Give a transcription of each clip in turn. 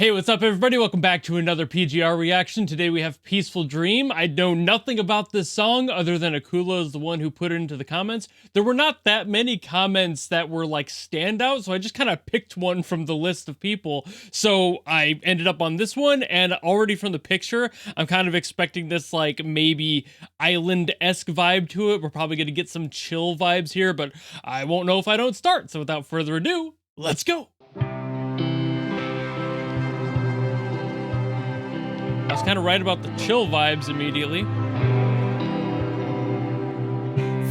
Hey, what's up, everybody? Welcome back to another PGR reaction. Today we have Peaceful Dream. I know nothing about this song other than Akula is the one who put it into the comments. There were not that many comments that were like standout, so I just kind of picked one from the list of people. So I ended up on this one, and already from the picture, I'm kind of expecting this like maybe island-esque vibe to it. We're probably going to get some chill vibes here, but I won't know if I don't start. So without further ado, let's go. I was kind of right about the chill vibes immediately.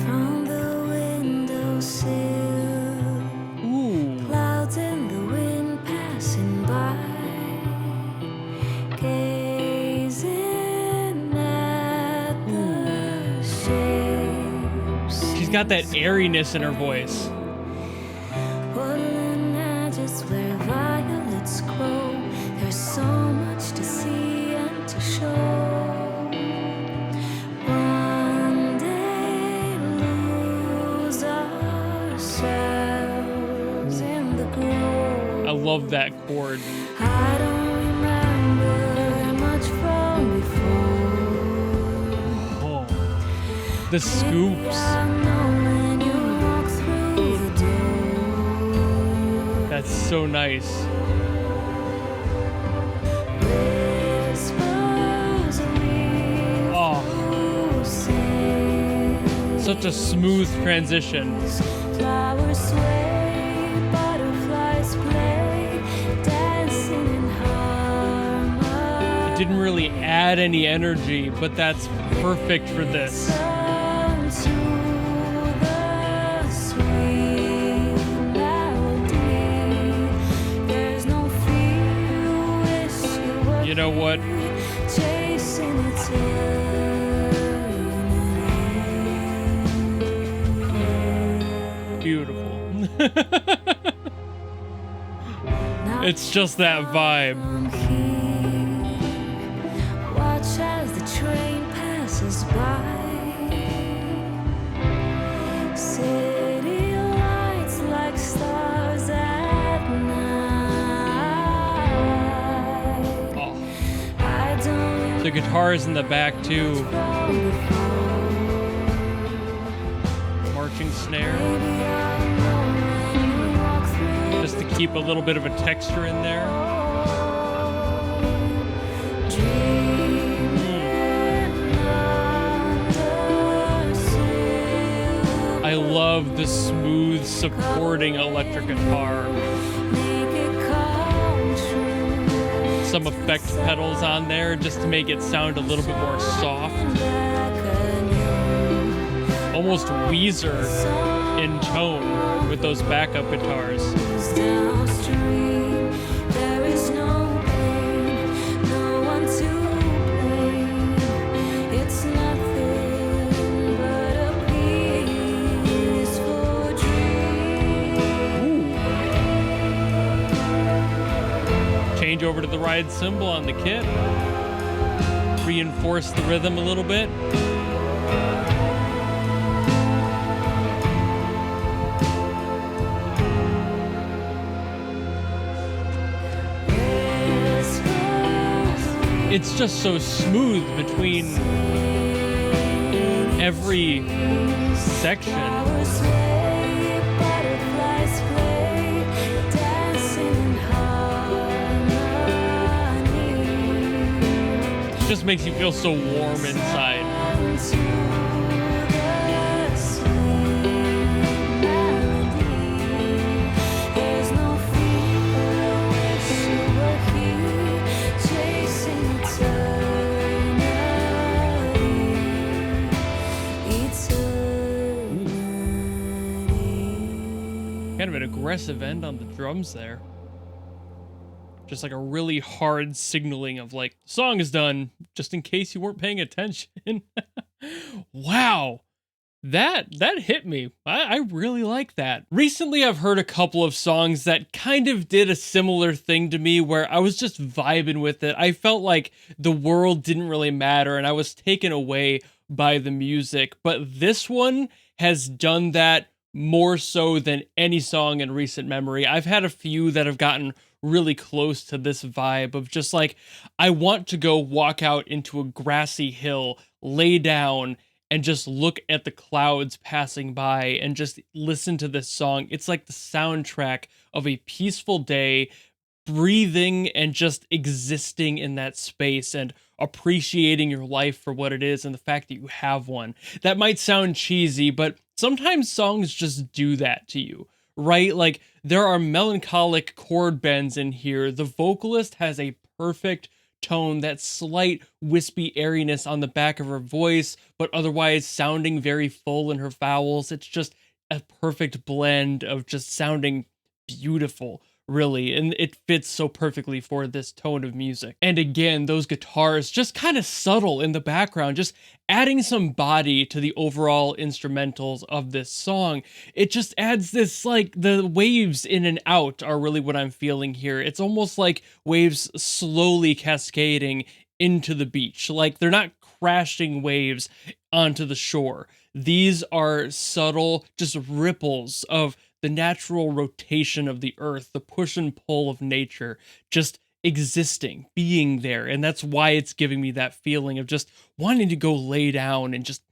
From the windowsill, Ooh. clouds in the wind passing by, gazing at the shapes. She's got that airiness in her voice. Woodland edges where violets grow. There's so much to see and to show. One day lose ourselves in the glow. I love that chord. I don't remember much from before. Oh. The scoops. I know when you walk through the door. That's so nice. Whispers Oh, we sing. such a smooth transition. Flowers sway, butterflies play, dancing in harmony. It didn't really add any energy, but that's perfect for this. Listen to the sweet melody. There's no fear, you wish you were You know what? chasing eternity. Beautiful. Not It's just that vibe. from here. Watch as the train passes by. City lights like stars at night. Oh. I don't The guitar's in the back too. from before. Marching snare. Maybe I'll know when you walk through. Just to keep a little bit of a texture in there. I love the smooth supporting electric guitar. Some effect pedals on there just to make it sound a little bit more soft. Almost Weezer in tone with those backup guitars. Downstream, there is no pain, no one to blame. It's nothing but a peaceful dream. Change over to the ride cymbal on the kit. Reinforce the rhythm a little bit. It's just so smooth between every section. Flowers sway, butterflies play, dancing in harmony. It just makes you feel so warm inside. Into the sweet melody. There's no fear, wish you were here, chasing eternity. Kind of an aggressive end on the drums there. Just like a really hard signaling of like, the song is done, just in case you weren't paying attention. Wow. That hit me. I really like that. Recently, I've heard a couple of songs that kind of did a similar thing to me where I was just vibing with it. I felt like the world didn't really matter and I was taken away by the music. But this one has done that more so than any song in recent memory. I've had a few that have gotten really close to this vibe of just like, I want to go walk out into a grassy hill, lay down, and just look at the clouds passing by and just listen to this song. It's like the soundtrack of a peaceful day, breathing and just existing in that space and appreciating your life for what it is and the fact that you have one. That might sound cheesy, but sometimes songs just do that to you, right? Like there are melancholic chord bends in here. The vocalist has a perfect tone, that slight wispy airiness on the back of her voice, but otherwise sounding very full in her vowels. It's just a perfect blend of just sounding beautiful, really, and it fits so perfectly for this tone of music. And again, those guitars just kind of subtle in the background, just adding some body to the overall instrumentals of this song. It just adds this, like, the waves in and out are really what I'm feeling here. It's almost like waves slowly cascading into the beach, like they're not crashing waves onto the shore. These are subtle, just ripples of the natural rotation of the earth, the push and pull of nature, just existing, being there. And that's why it's giving me that feeling of just wanting to go lay down and just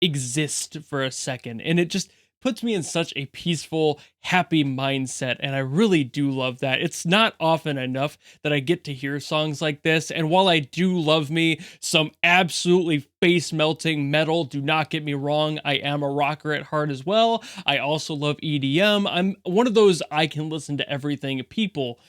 exist for a second. And it just puts me in such a peaceful, happy mindset. And I really do love that. It's not often enough that I get to hear songs like this. And while I do love me some absolutely face melting metal, do not get me wrong, I am a rocker at heart as well. I also love EDM. I'm one of those I can listen to everything people.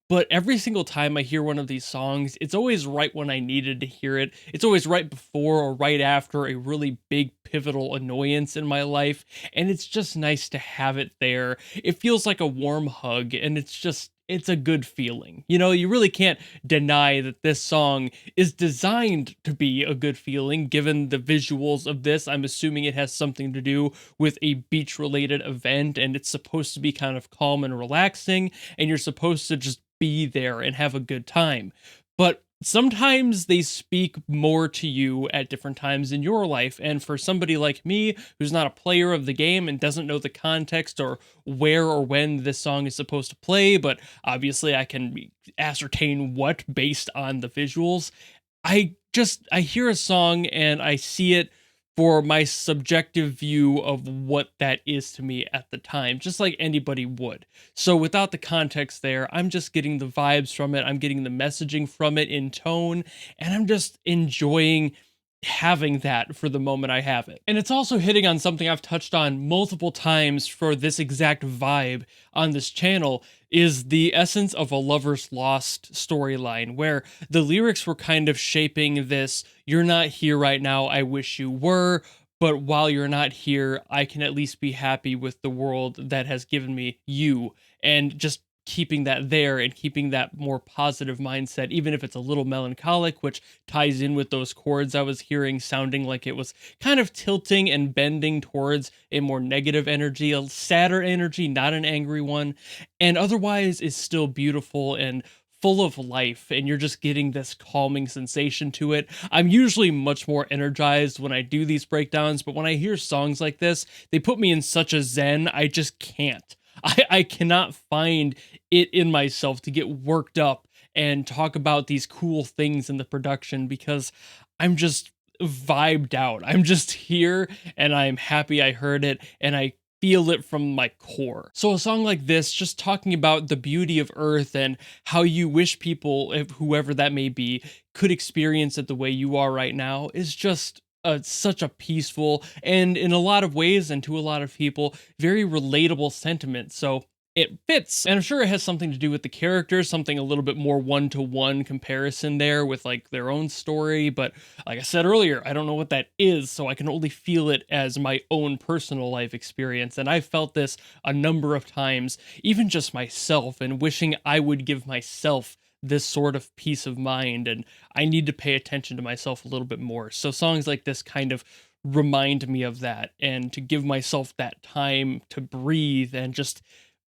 But every single time I hear one of these songs, it's always right when I needed to hear it. It's always right before or right after a really big pivotal annoyance in my life. And it's just nice to have it there. It feels like a warm hug, and it's a good feeling. You know, you really can't deny that this song is designed to be a good feeling given the visuals of this. I'm assuming it has something to do with a beach related event, and it's supposed to be kind of calm and relaxing, and you're supposed to just be there and have a good time. But sometimes they speak more to you at different times in your life. And for somebody like me, who's not a player of the game and doesn't know the context or where or when this song is supposed to play, but obviously I can ascertain what based on the visuals, I hear a song and I see it for my subjective view of what that is to me at the time, just like anybody would. So without the context there, I'm just getting the vibes from it, I'm getting the messaging from it in tone, and I'm just enjoying having that for the moment I have it. And it's also hitting on something I've touched on multiple times for this exact vibe on this channel, is the essence of a lover's lost storyline, where the lyrics were kind of shaping this, you're not here right now, I wish you were, but while you're not here, I can at least be happy with the world that has given me you, and just keeping that there and keeping that more positive mindset, even if it's a little melancholic, which ties in with those chords I was hearing sounding like it was kind of tilting and bending towards a more negative energy, a sadder energy, not an angry one, and otherwise is still beautiful and full of life, and you're just getting this calming sensation to it. I'm usually much more energized when I do these breakdowns, but when I hear songs like this, they put me in such a zen, I just can't. I cannot find it in myself to get worked up and talk about these cool things in the production, because I'm just vibed out. I'm just here and I'm happy I heard it and I feel it from my core. So a song like this, just talking about the beauty of Earth and how you wish people, if whoever that may be, could experience it the way you are right now, is just such a peaceful and, in a lot of ways and to a lot of people, very relatable sentiment. So it fits, and I'm sure it has something to do with the characters, something a little bit more one-to-one comparison there with like their own story, but like I said earlier, I don't know what that is, so I can only feel it as my own personal life experience. And I felt this a number of times, even just myself, and wishing I would give myself this sort of peace of mind, and I need to pay attention to myself a little bit more. So songs like this kind of remind me of that, and to give myself that time to breathe and just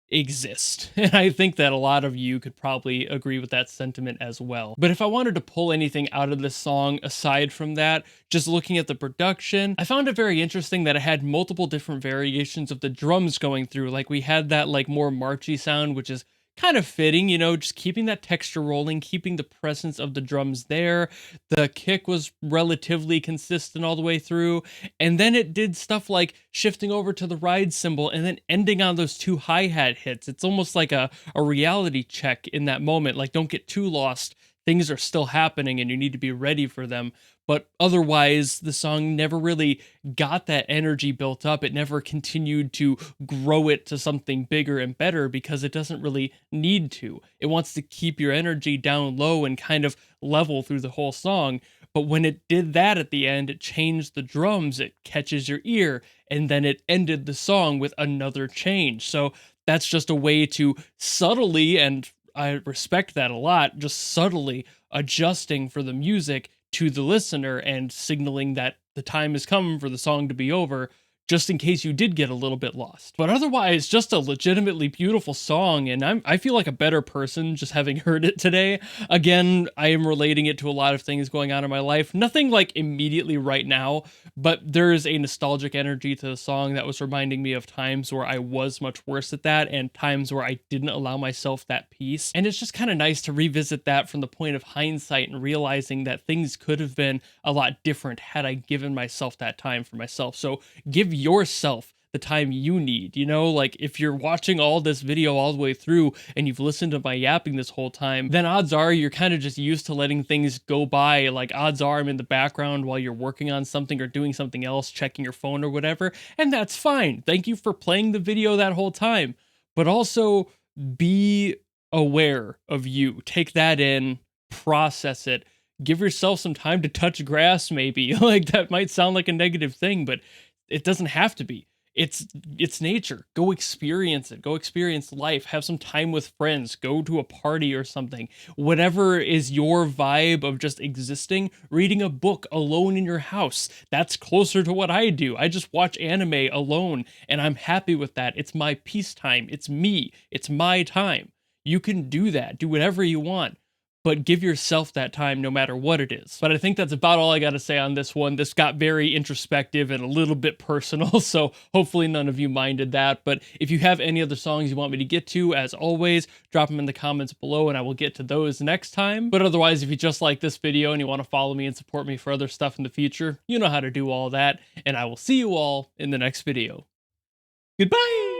exist. And I think that a lot of you could probably agree with that sentiment as well. But if I wanted to pull anything out of this song aside from that, just looking at the production, I found it very interesting that it had multiple different variations of the drums going through. Like we had that like more marchy sound, which is kind of fitting, you know, just keeping that texture rolling, keeping the presence of the drums there. The kick was relatively consistent all the way through. And then it did stuff like shifting over to the ride cymbal and then ending on those two hi-hat hits. It's almost like a reality check in that moment. Like, don't get too lost. Things are still happening and you need to be ready for them. But otherwise, the song never really got that energy built up. It never continued to grow it to something bigger and better because it doesn't really need to. It wants to keep your energy down low and kind of level through the whole song. But when it did that at the end, it changed the drums, it catches your ear, and then it ended the song with another change. So that's just a way to subtly, and I respect that a lot, just subtly adjusting for the music to the listener and signaling that the time has come for the song to be over, just in case you did get a little bit lost. But otherwise, just a legitimately beautiful song, and I feel like a better person just having heard it today. Again, I am relating it to a lot of things going on in my life. Nothing like immediately right now, but there is a nostalgic energy to the song that was reminding me of times where I was much worse at that and times where I didn't allow myself that peace. And it's just kind of nice to revisit that from the point of hindsight and realizing that things could have been a lot different had I given myself that time for myself. So give yourself the time you need, you know? Like, if you're watching all this video all the way through and you've listened to my yapping this whole time, then odds are you're kind of just used to letting things go by. Like, odds are I'm in the background while you're working on something or doing something else, checking your phone or whatever, and that's fine. Thank you for playing the video that whole time. But also be aware of you. Take that in, process it. Give yourself some time to touch grass, maybe. Like, that might sound like a negative thing, but it doesn't have to be. It's nature. Go experience it. Go experience life. Have some time with friends. Go to a party or something. Whatever is your vibe of just existing, reading a book alone in your house. That's closer to what I do. I just watch anime alone and I'm happy with that. It's my peace time. It's me. It's my time. You can do that. Do whatever you want, but give yourself that time no matter what it is. But I think that's about all I got to say on this one. This got very introspective and a little bit personal, so hopefully none of you minded that. But if you have any other songs you want me to get to, as always, drop them in the comments below and I will get to those next time. But otherwise, if you just like this video and you want to follow me and support me for other stuff in the future, you know how to do all that, and I will see you all in the next video. Goodbye!